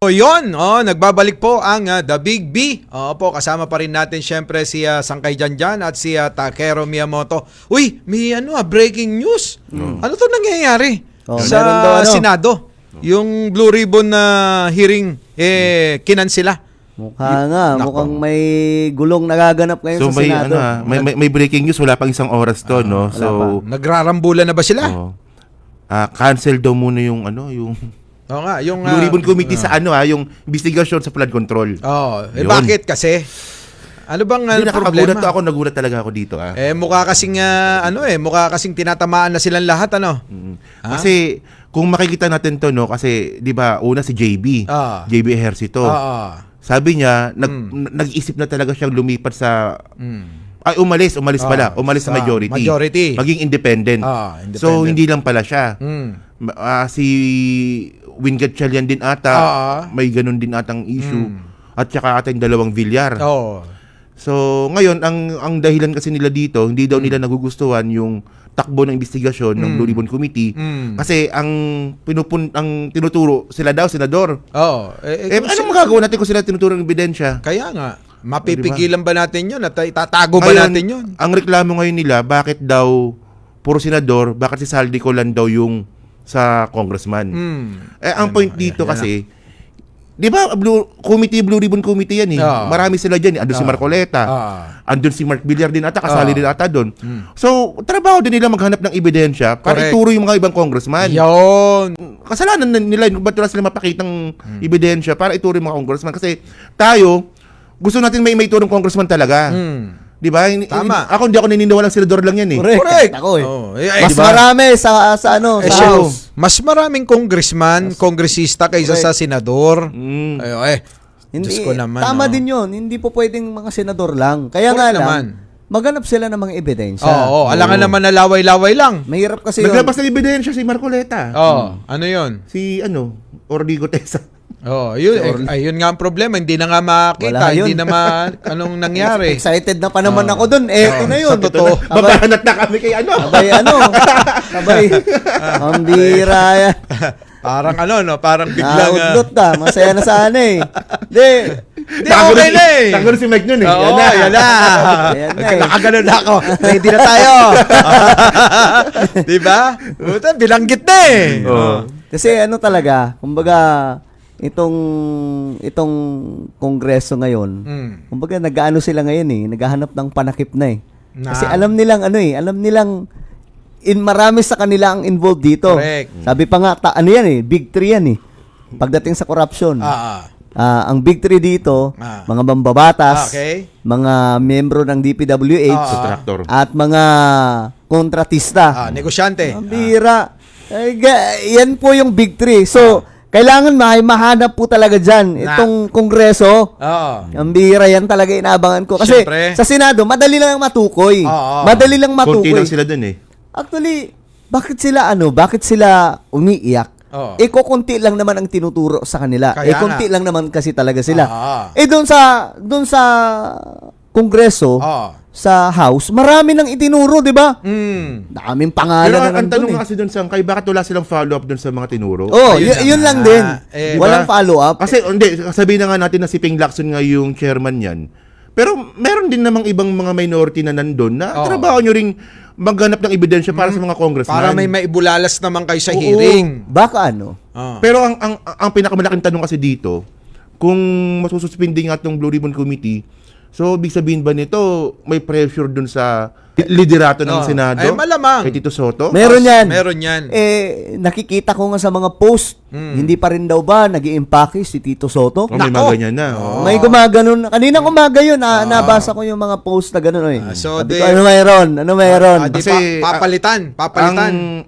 O yun, nagbabalik po ang The Big B. Po, kasama pa rin natin syempre si Sangkay Janjan at si Takeru Miyamoto. Uy, may breaking news. Ano to nangyayari sa Senado? Yung Blue Ribbon na hearing, kinansila. Mukhang may gulong nagaganap ngayon sa Senado. May breaking news, wala pang isang oras to, no? So, nagrarambulan na ba sila? Cancel daw muna yung yung Blue Ribbon Committee sa yung investigasyon sa flood control. Bakit kasi? Ano bang problema? Nagulat talaga ako dito. Mukha kasing mukha kasing tinatamaan na silang lahat Kasi kung makikita natin to, no, kasi 'di ba, una si JB Ejercito. Sabi niya, nag-isip na talaga siyang lumipat sa umalis sa majority. Maging independent. So hindi lang pala siya. Si Wingate Chalian din ata, may ganun din atang issue. At saka ating dalawang Villar. So, ngayon, ang dahilan kasi nila dito, hindi daw nila nagugustuhan yung takbo ng investigasyon ng Blue Ribbon Committee. Kasi ang tinuturo sila daw, senador. Anong magagawa natin kung sila tinuturo ng ebidensya? Kaya nga, mapipigilan ba natin yun? At itatago ba natin yun? Ang reklamo ngayon nila, bakit daw puro senador, bakit si Saldico lang daw yung sa congressman? Ang point dito kasi, di ba, Blue Ribbon Committee yan marami sila dyan. Andun si Marcoleta, andun si Mark Villar din ata, kasali din ata doon. So, trabaho din nila maghanap ng ebidensya para ituro yung mga ibang congressman. Yun! Kasalanan nila, ba't wala sila mapakitang ebidensya para ituro yung mga congressman? Kasi tayo, gusto natin may turong congressman talaga. Di ba? Tama. Hindi ako naniniwala ng senador lang yan Correct. Ako mas diba? marami sa House. Mas maraming kongresista kaysa sa senador. Hindi, ko naman, tama din yun. Hindi po pwedeng mga senador lang. Kaya nga lang, maghanap sila ng mga ebidensya. Alangan naman na laway-laway lang. Mahirap kasi yun. Naglabas ng ebidensya si Marcoleta. Ano yun? Si Ordigo Tesa. Yun nga ang problema. Hindi na nga makita. Hindi na anong nangyari. Excited na pa naman ako dun. Ito na yun. Sa totoo. Babanat na kami kay Sabay. Ang bira yan. Parang parang biglang... Naudlot na. Masaya na sana Hindi, okay na Nagano si Mike nun yan na. Nakaganon na ako. Ready na tayo. Diba? Bilanggit na Kasi talaga, kumbaga, itong kongreso ngayon, kumbaga nag-aano sila ngayon naghahanap ng panakip na Kasi alam nilang marami sa kanila ang involved dito. Correct. Sabi pa nga, big three yan pagdating sa corruption. Ang big three dito, mga mambabatas, mga membro ng DPWH, at mga kontratista. Negosyante. Ang bira. Yan po yung big three. So, kailangan mahanap po talaga dyan itong kongreso. Ang bira yan talaga inaabangan ko. Kasi sa Senado, madali lang matukoy. Madali lang matukoy. Kunti lang sila dun Actually, bakit sila umiiyak? Kukunti lang naman ang tinuturo sa kanila. Kunti lang naman kasi talaga sila. Doon sa kongreso, sa House, marami nang itinuro, di ba? Daming pangalan na ang tanong kasi doon sa bakit wala silang follow-up doon sa mga tinuro? Yun lang din. Walang follow-up. Kasi, sabihin na nga natin na si Ping Lacson nga yung chairman yan. Pero, meron din namang ibang mga minority na nandun na trabaho nyo ring maghanap ng ebidensya para sa mga congressman. Para may maibulalas naman kayo sa hearing. Baka Pero ang pinakamalaking tanong kasi dito, kung masususpindi nga itong Blue Ribbon Committee, so, ibig sabihin ba nito, may pressure dun sa liderato ng Senado? Malamang. Kay Tito Soto? Meron yan. Nakikita ko nga sa mga post, hindi pa rin daw ba nag-i-impake si Tito Soto? May mga ganyan na. May gumaganon. Kaninang umaga yun, nabasa ko yung mga post na gano'n. Ano mayroon? Kasi, papalitan.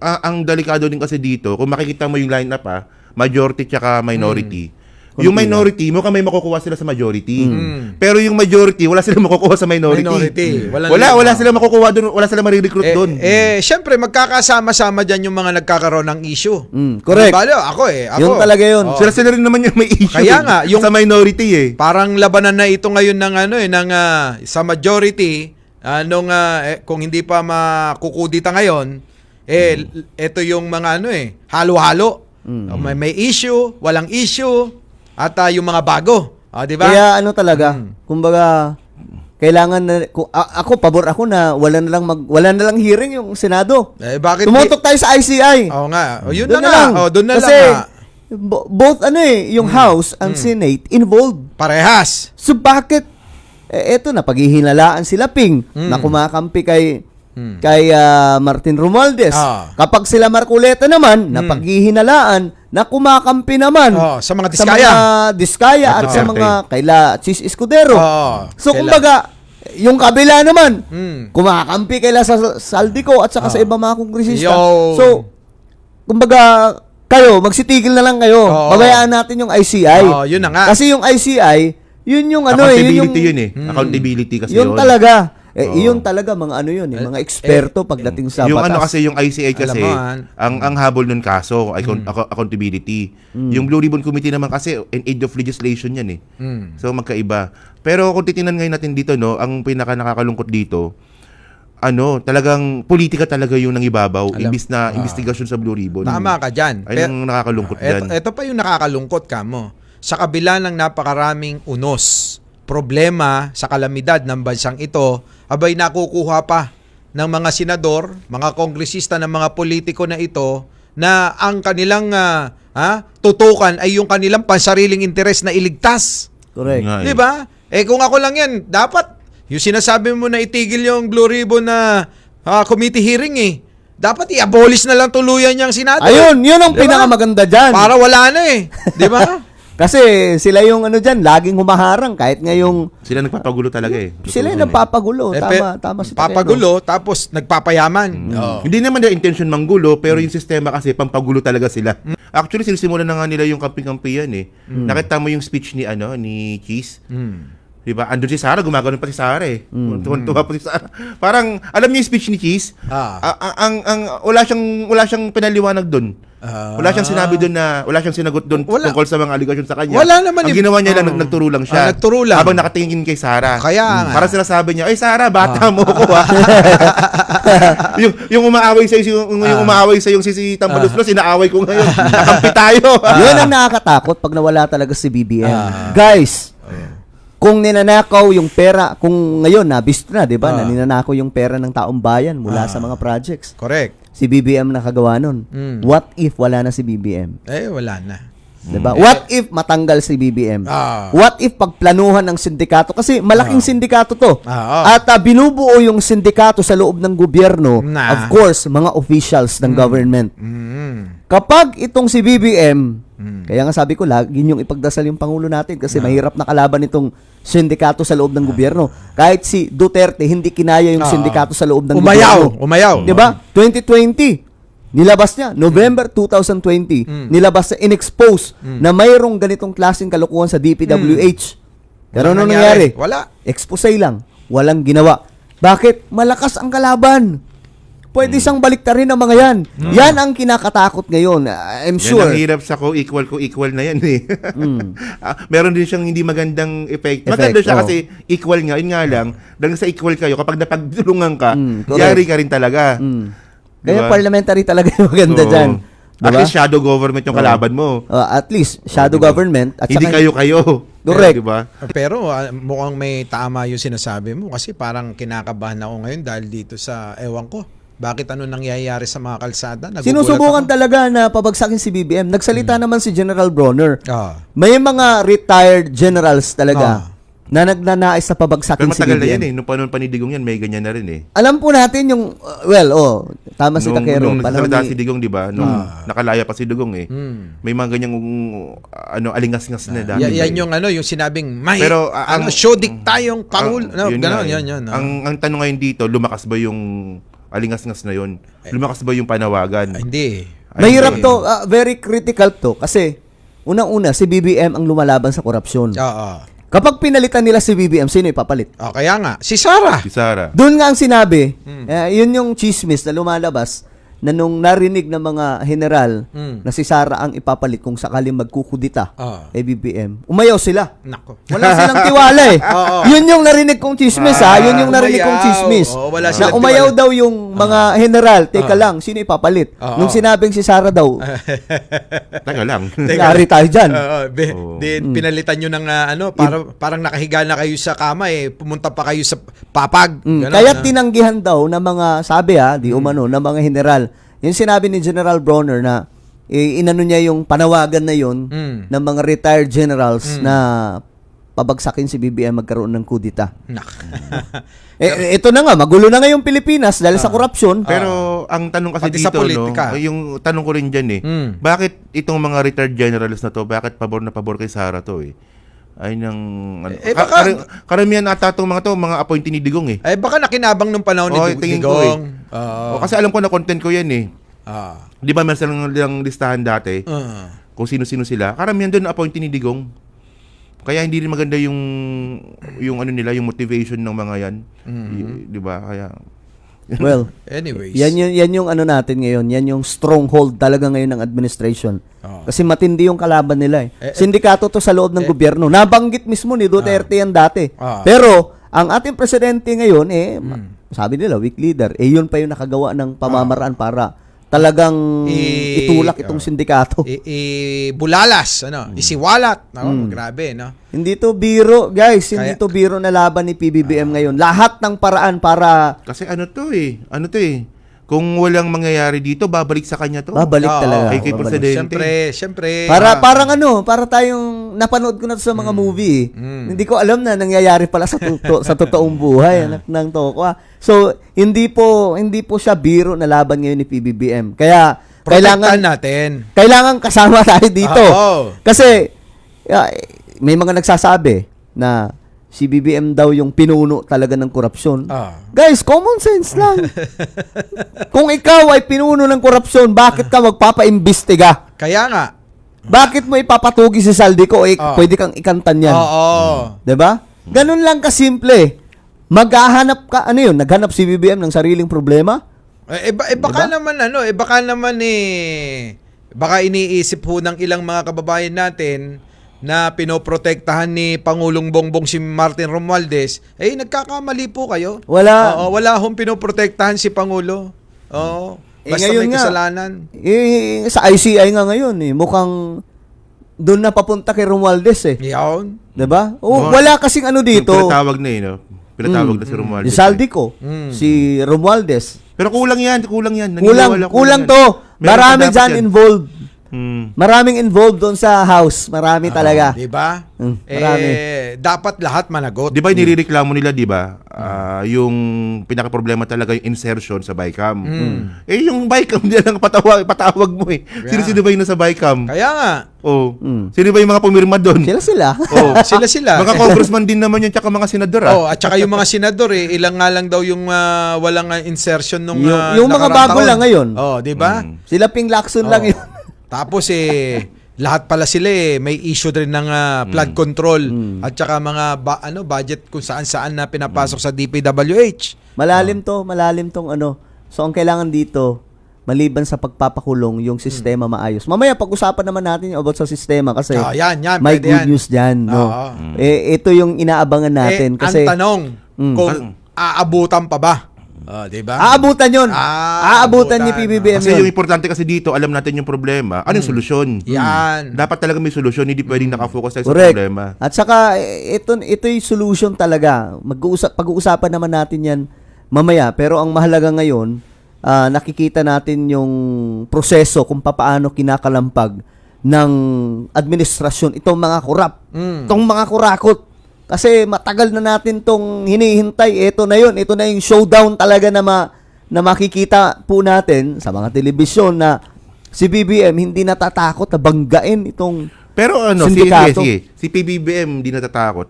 Ang delikado din kasi dito, kung makikita mo yung lineup majority tsaka minority, yung minority, mukhang may makukuha sila sa majority. Pero yung majority, wala silang makukuha sa minority. Wala silang makukuha doon, wala silang marirecruit doon. Syempre, magkakasama-sama dyan yung mga nagkakaroon ng issue. Correct. Ako. Yun talaga yun. Sila rin naman yung may issue. Kaya nga, yung sa minority Parang labanan na ito ngayon ng sa majority, kung hindi pa makukudita ngayon, ito yung mga halo-halo. May issue, walang issue. at yung mga bago. Di ba? Kaya ano talaga, kumbaga, kailangan na, ako, pabor ako na wala na lang hearing yung Senado. Bakit Tumutok tayo sa ICI. Oo nga. Yun Doon na lang. Doon na Kasi, lang. both yung House and Senate involved. Parehas. So bakit eto na paghihinalaan sila Ping na kumakampi kay Martin Romualdez. Kapag sila Marcoleta naman na paghihinalaan na kumakampi naman sa mga Diskaya. Sa mga Diskaya at sa mga kaila Chis Escudero. So kumbaga yung kabila naman kumakampi kaila sa Saldico at saka sa ibang mga kongresista. So kumbaga kayo, magsitigil na lang kayo. Babayaan natin yung ICI. Yun na nga. Kasi yung ICI, yun yung ano accountability yun eh. Accountability kasi yun yun. Talaga. Yun talaga mga ano yun mga eksperto pagdating sa yung batas. ano kasi yung ICI kasi ang habol nun kaso accountability. Yung Blue Ribbon Committee naman kasi in aid of legislation yan eh. So magkaiba. Pero kung titingnan ngayon natin dito no, ang pinaka nakakalungkot dito talagang politika talaga yung nangibabaw imbis na investigasyon sa Blue Ribbon. Tama ka dyan. Ay yung nakakalungkot dyan. Ito pa yung nakakalungkot ka mo. Sa kabila ng napakaraming unos, problema sa kalamidad ng bansang ito, abay nakukuha pa ng mga senador, mga kongresista ng mga politiko na ito na ang kanilang tutukan ay yung kanilang pansariling interes na iligtas. Correct. Di ba? Kung ako lang yan, dapat yung sinasabi mo na itigil yung Blue Ribbon na committee hearing dapat i-abolish na lang tuluyan yung Senado. Ayun, yun ang pinakamaganda dyan. Para wala na Di ba? Kasi sila yung dyan, laging humaharang kahit ngayong... Sila nagpapagulo talaga Sila yung nagpapagulo. Tama si Takero. Papagulo, tapos nagpapayaman. Hindi naman na intention manggulo, pero yung sistema kasi pampagulo talaga sila. Actually, sinisimulan na nga nila yung kampi-kampi yan Nakita mo yung speech ni Cheese? Diba? Andun si Sarah, gumagano pa si Sarah Tuwa pa si Sarah. Parang, alam niyo yung speech ni Cheese? Wala siyang pinaliwanag doon. Wala siyang sinabi doon wala siyang sinagot doon tungkol sa mga allegation sa kanya. Wala naman. Ang ginawa niya lang, nagturo lang siya. Nagturo lang. Habang nakatingin kay Sarah. Kaya Para sinasabi niya, ay Sarah, bata mo ko yung umaaway sa yung umaaway sa yung si Tambaluslos, inaaway ko ngayon. Nakampi tayo. Yun ang nakakatakot pag nawala talaga si BBM. Guys, kung ninanakaw yung pera, kung ngayon nabisto na, 'di ba? Na ninanakaw yung pera ng taong bayan mula sa mga projects. Correct. Si BBM nakagawa nun. What if wala na si BBM? Wala na. 'Di ba? What if matanggal si BBM? What if pagplanuhan ng sindikato kasi malaking sindikato 'to. At binubuo yung sindikato sa loob ng gobyerno, of course, mga officials ng government. Kapag itong si BBM, kaya nga sabi ko, lagi yung ipagdasal yung Pangulo natin kasi mahirap na kalaban itong sindikato sa loob ng gobyerno. Kahit si Duterte, hindi kinaya yung sindikato sa loob ng gobyerno. Umayaw. Diba? 2020, nilabas niya. November 2020, nilabas niya, in-expose na mayroong ganitong klaseng kalokohan sa DPWH. Pero ano nangyari? Wala. Expose lang. Walang ginawa. Bakit? Malakas ang kalaban. Pwede siyang baliktarin ang mga yan. Yan ang kinakatakot ngayon. I'm sure. Yan ang hirap sa ko-equal na yan meron din siyang hindi magandang effect. Maganda siya kasi equal nga. Yun nga lang, dahil sa equal kayo, kapag napagtulungan ka, yari ka rin talaga. Kaya parliamentary talaga yung maganda dyan. Diba? At least shadow government yung kalaban mo. At least shadow government. At hindi kayo. Correct. Diba? Pero mukhang may tama yung sinasabi mo kasi parang kinakabahan ako ngayon dahil dito sa ewan ko. Bakit nangyayari sa mga kalsada? Sinusubukan talaga na pabagsakin si BBM. Nagsalita naman si General Bronner. May mga retired generals talaga na nagnanais na pabagsakin si BBM. Pero matagal na yan Nung panahon panidigong yan, may ganyan na rin Alam po natin yung, tama si Takero. Nung nagsalita si Digong, di ba? Nung nakalaya pa si Digong may mga ganyang alingas-ngas na dami. Yan yung yung sinabing, pero, shodik tayong Pangulo. Yun. Ang tanong ngayon dito, lumakas ba yung alingas-ngas na yun? Lumakas ba yung panawagan? Hindi. Mahirap to, very critical to kasi unang-una si BBM ang lumalaban sa korupsyon. Kapag pinalitan nila si BBM, sino ipapalit? Kaya nga, si Sarah. Si Sarah. Doon nga ang sinabi, yun yung chismis na lumalabas na nung narinig ng mga general na si Sara ang ipapalit kung sakaling magkukudita BBM, umayaw sila. Nako. Wala silang tiwala eh. Yun yung narinig kong chismis Yun yung narinig kong chismis. Wala Na silang umayaw tiwala. daw yung mga general. Teka lang, sino ipapalit? Nung sinabing si Sara daw, Teka lang. yari tayo dyan. Pinalitan nyo ng parang nakahiga na kayo sa kama pumunta pa kayo sa papag. Ganon, Kaya tinanggihan daw ng mga, sabi di umano, ng mga general. Yung sinabi ni General Bronner na inano niya yung panawagan na yun ng mga retired generals na pabagsakin si BBM magkaroon ng kudita. Ito na nga, magulo na ngayong Pilipinas dahil sa korupsyon. Pero ang tanong kasi Pati dito, sa politika. yung tanong ko rin dyan bakit itong mga retired generals na to, bakit pabor na pabor kay Sara to ay nang karamihan ata itong mga appointee ni Digong baka nakinabang nung panahon ni tingin Digong. ko kasi alam ko na content ko yan di ba meron silang listahan dati kung sino-sino sila, karamihan doon appointee ni Digong, kaya hindi rin maganda yung ano nila, yung motivation ng mga yan, di ba, kaya well, anyways, yan yung ano natin ngayon, yan yung stronghold talaga ngayon ng administration. Kasi matindi yung kalaban nila sindikato to sa loob ng gobyerno. Nabanggit mismo ni Duterte yan dati. Pero ang ating presidente ngayon sabi nila weak leader. Yun pa yung nakagawa ng pamamaraan para talagang itulak itong sindikato. Bulalas, isiwalat. Grabe, no? Hindi to biro, guys. Hindi to biro na laban ni PBBM ngayon. Lahat ng paraan para... Kasi ano to kung walang mangyayari dito, babalik sa kanya to. Babalik talaga. Kay presidente. Siyempre. Parang para tayong napanood ko na sa mga movie. Hindi ko alam na nangyayari pala sa totoong buhay ng toko. So, hindi po siya biro na laban ngayon ni PBBM. Kaya kailangan kasama tayo dito. Kasi may mga nagsasabi na si BBM daw yung pinuno talaga ng korupsyon. Guys, common sense lang. Kung ikaw ay pinuno ng korupsyon, bakit ka magpapaimbestiga? Kaya nga. Bakit mo ipapatugi si Saldico pwede kang ikantan yan? Diba? Ganun lang kasimple. Maghahanap ka, naghanap si BBM ng sariling problema? Baka naman baka iniisip po ng ilang mga kababayan natin na pinoprotektahan ni Pangulong Bongbong si Martin Romualdez, nagkakamali po kayo. Wala hong pinoprotektahan si Pangulo. Basta may kasalanan. Sa ICI nga ngayon, mukhang doon na papunta kay Romualdez Yan. Diba? Wala kasing dito. Pinatawag na Pinatawag na si Romualdez. Si Saldico, si Romualdez. Pero kulang yan. Kulang to. Marami dyan involved. Maraming involved doon sa house. Marami talaga. Diba? Marami. Dapat lahat managot. Di ba inireklamo nila, di ba? Yung pinaka-problema talaga yung insertion sa BICAM. Yung BICAM, di lang patawag mo Sino-sino ba yung nasa BICAM? Kaya nga. Sino ba yung mga pumirma doon? Sila. Sila. Mga congressman din naman yun, tsaka mga senador. At saka yung mga senador, ilang nga lang daw yung walang insertion nung yung mga bago lang ngayon. Di ba? Sila Ping Lacson lang yun. Tapos lahat pala sila may issue din ng flood control at saka mga budget kung saan-saan na pinapasok sa DPWH. Malalim tong So ang kailangan dito, maliban sa pagpapakulong, yung sistema maayos. Mamaya pag-usapan naman natin about sa sistema kasi may good news diyan, ito yung inaabangan natin kasi ang tanong kung aabutan pa ba? Diba? Aabutan yun. Aabutan ni PBBM kasi yung importante kasi dito, alam natin yung problema. Ano yung solusyon? Yan. Dapat talaga may solusyon, hindi pwedeng nakafocus tayo sa Correct. problema. At saka, ito yung solution talaga. Pag-uusapan naman natin yan mamaya. Pero ang mahalaga ngayon, nakikita natin yung proseso kung paano kinakalampag ng administrasyon itong mga korap. Itong mga kurakot. Kasi matagal na natin tong hinihintay. Ito na yun. Ito na yung showdown talaga na makikita po natin sa mga telebisyon na si BBM hindi natatakot na banggain itong pero sindikato. Si PBBM hindi natatakot,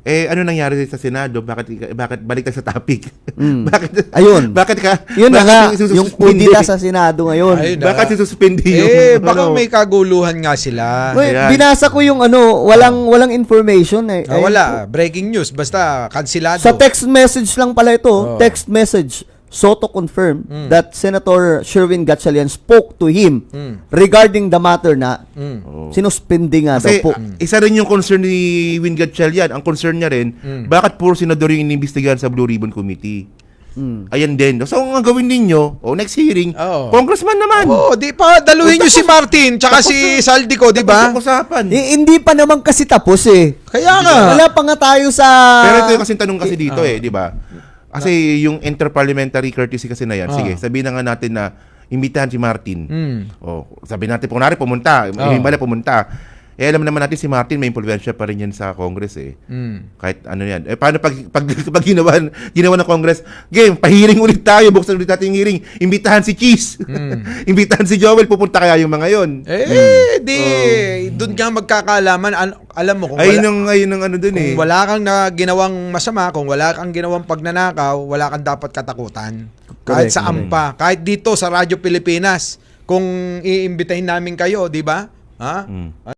ano nangyari sa Senado? Bakit balik ka sa topic? Bakit? Ayun. Bakit ka? Yun na nga, yung kudita sa Senado ngayon. Bakit sususpindi baka may kaguluhan nga sila. Binasa ko yung walang information wala. Breaking news. Basta kansilado. Sa text message lang pala ito. Text message. Soto confirmed that Senator Sherwin Gatchalian spoke to him regarding the matter na sinuspindi nga daw Kasi po. isa rin yung concern ni Win Gatchalian. Ang concern niya rin, bakit puro senador yung inimbestigahan sa Blue Ribbon Committee? Ayan din. So, ang gawin ninyo, next hearing, congressman naman. Di pa daluhin nyo si Martin tsaka si Saldico, di ba? Usapan. Hindi pa naman kasi tapos eh. Kaya nga. Wala pa nga tayo sa... Pero ito yung kasing tanong kasi dito di ba? Kasi yung interparliamentary courtesy kasi na yan, sige, sabihin na nga natin na imbitahan si Martin. Sabihin natin, kunwari pumunta, pumunta. Alam naman natin si Martin may impluwensya pa rin yan sa Congress Kahit ano yan. Paano pag ginawa ng Congress, game, pahiring ulit tayo, buksan ulit natin yung hearing, imbitahan si Cheese, imbitahan si Joel, pupunta kaya yung mga yon. Doon ka magkakaalaman. Alam mo, kung ayun ang ano dun kung wala kang ginawang masama, kung wala kang ginawang pagnanakaw, wala kang dapat katakutan. Kahit sa AMPA, kahit dito sa Radyo Pilipinas, kung iimbitahin namin kayo, di ba? Ha?